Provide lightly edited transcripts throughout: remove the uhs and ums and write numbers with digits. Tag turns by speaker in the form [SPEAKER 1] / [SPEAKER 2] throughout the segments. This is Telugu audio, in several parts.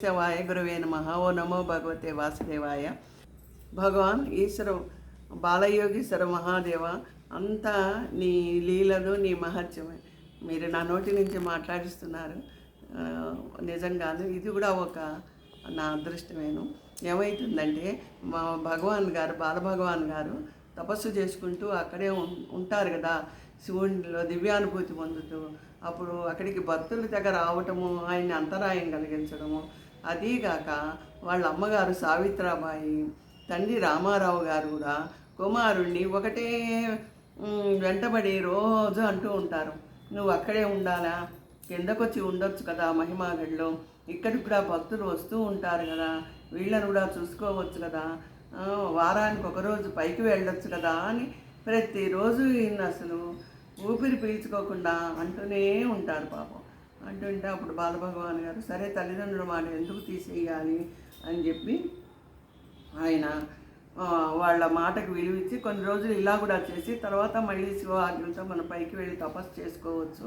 [SPEAKER 1] శివాయ గురువే నమః. ఓ నమో భగవతే వాసుదేవాయ. భగవాన్ ఈశ్వర బాలయోగీశ్వర మహాదేవ, అంతా నీ లీలలు, నీ మహత్యమే. మీరు నా నోటి నుంచి మాట్లాడిస్తున్నారు. నిజంగాను ఇది కూడా ఒక నా అదృష్టమేను. ఏమవుతుందంటే మా భగవాన్ గారు, బాలభగవాన్ గారు తపస్సు చేసుకుంటూ అక్కడే ఉంటారు కదా, శివునిలో దివ్యానుభూతి పొందుతూ. అప్పుడు అక్కడికి భక్తుల దగ్గర రావటము, ఆయన్ని అంతరాయం కలిగించడము. అదీగాక వాళ్ళ అమ్మగారు సావిత్రాబాయి, తండ్రి రామారావు గారు కూడా కుమారుణ్ణి ఒకటే వెంటబడి రోజు అంటూ ఉంటారు, నువ్వు అక్కడే ఉండాలా, కిందకొచ్చి ఉండొచ్చు కదా మహిమాగఢ్లో, ఇక్కడికి కూడా భక్తులు వస్తూ ఉంటారు కదా, వీళ్ళని కూడా చూసుకోవచ్చు కదా, వారానికి ఒకరోజు పైకి వెళ్ళొచ్చు కదా అని ప్రతిరోజు ఈయన అసలు ఊపిరి పీల్చుకోకుండా అంటూనే ఉంటారు పాపం. అంటుంటే అప్పుడు బాలభగవాన్ గారు సరే తల్లిదండ్రుల మాట ఎందుకు తీసేయాలి అని చెప్పి ఆయన వాళ్ళ మాటకు విలువిచ్చి కొన్ని రోజులు ఇలా కూడా చేసి తర్వాత మళ్ళీ శివ ఆజ్ఞలతో మన పైకి వెళ్ళి తపస్సు చేసుకోవచ్చు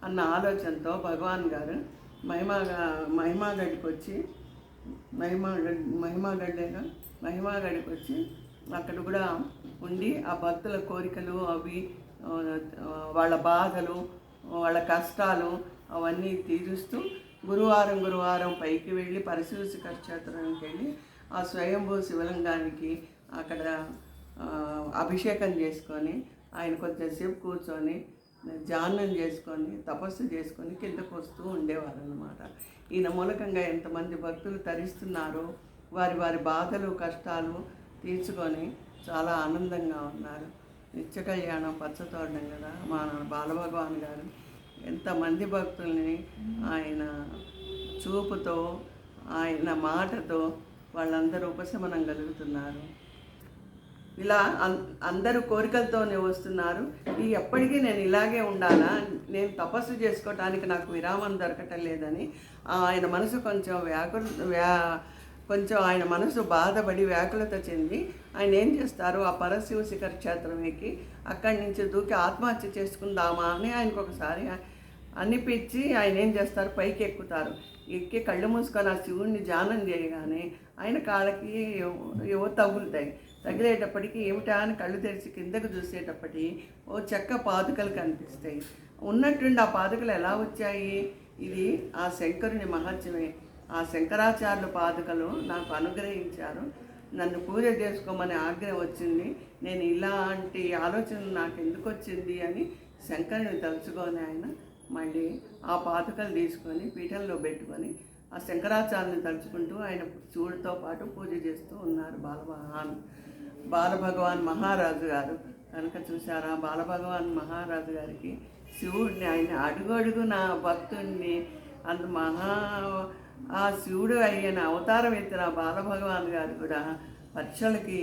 [SPEAKER 1] అన్న ఆలోచనతో భగవాన్ గారు మహిమాగఢ్కి వచ్చి మహిమాగఢ్కి వచ్చి అక్కడ కూడా ఉండి ఆ భక్తుల కోరికలు అవి వాళ్ళ బాధలు వాళ్ళ కష్టాలు అవన్నీ తీరుస్తూ గురువారం పైకి వెళ్ళి పరశుశిఖర క్షేత్రానికి వెళ్ళి ఆ స్వయంభూ శివలింగానికి అక్కడ అభిషేకం చేసుకొని ఆయన కొంచెంసేపు కూర్చొని ధ్యానం చేసుకొని తపస్సు చేసుకొని కిందకు వస్తూ ఉండేవారు అన్నమాట. ఈయన మూలకంగా ఎంతమంది భక్తులు తరిస్తున్నారో వారి వారి బాధలు కష్టాలు తీర్చుకొని చాలా ఆనందంగా ఉన్నారు. నిత్య కళ్యాణం పచ్చతోడడం కదా మా బాలభగవాన్ గారు ఎంతమంది భక్తుల్ని ఆయన చూపుతో ఆయన మాటతో వాళ్ళందరూ ఉపశమనం కలుగుతున్నారు. ఇలా అందరూ కోరికలతోనే వస్తున్నారు. ఎప్పటికీ నేను ఇలాగే ఉండాలా, నేను తపస్సు చేసుకోవటానికి నాకు విరామం దొరకటం లేదని ఆయన మనసు కొంచెం ఆయన మనసు బాధపడి వ్యాకులత చెంది ఆయన ఏం చేస్తారు, ఆ పరశివ శిఖర క్షేత్రం ఎక్కి అక్కడి నుంచి దూకి ఆత్మహత్య చేసుకుందామా అని ఆయనకు ఒకసారి అనిపించి ఆయన ఏం చేస్తారు, పైకి ఎక్కుతారు. ఎక్కి కళ్ళు మూసుకొని ఆ శివుణ్ణి ధ్యానం చేయగానే ఆయన కాళ్ళకి ఏవో తగిలేటప్పటికీ ఏమిటా అని కళ్ళు తెరిచి కిందకు చూసేటప్పటికి ఓ చెక్క పాదుకలు కనిపిస్తాయి. ఉన్నట్టుండి ఆ పాదుకలు ఎలా వచ్చాయి, ఇది ఆ శంకరుని మహత్యమే. ఆ శంకరాచార్యుల పాదుకలు నాకు అనుగ్రహించారు, నన్ను పూజ చేసుకోమని ఆజ్ఞ వచ్చింది, నేను ఇలాంటి ఆలోచన నాకు ఎందుకు వచ్చింది అని శంకరుని తలుచుకొని ఆయన మళ్ళీ ఆ పాదుకలు తీసుకొని పీఠంలో పెట్టుకొని ఆ శంకరాచార్యుని తలుచుకుంటూ ఆయన శివుడితో పాటు పూజ చేస్తూ ఉన్నారు బాలభగవాన్ మహారాజు గారు. కనుక చూసారా, బాలభగవాన్ మహారాజు గారికి శివుడిని ఆయన అడుగడుగున భక్తుడిని ఆ శివుడు అయిన అవతారం ఎత్తిన బాలభగవాన్ గారు కూడా పరీక్షలకి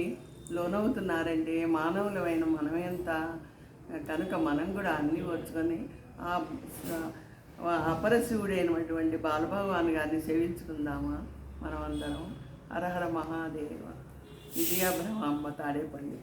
[SPEAKER 1] లోనవుతున్నారంటే మానవులమైన మనమేంత. కనుక మనం కూడా అన్నీ వచ్చుకొని ఆ అపరశివుడైనటువంటి బాలభగవాన్ గారిని సేవించుకుందామా మనమందరం. హరహర మహాదేవ. విజయ బ్రహ్మ తాడేపల్లి.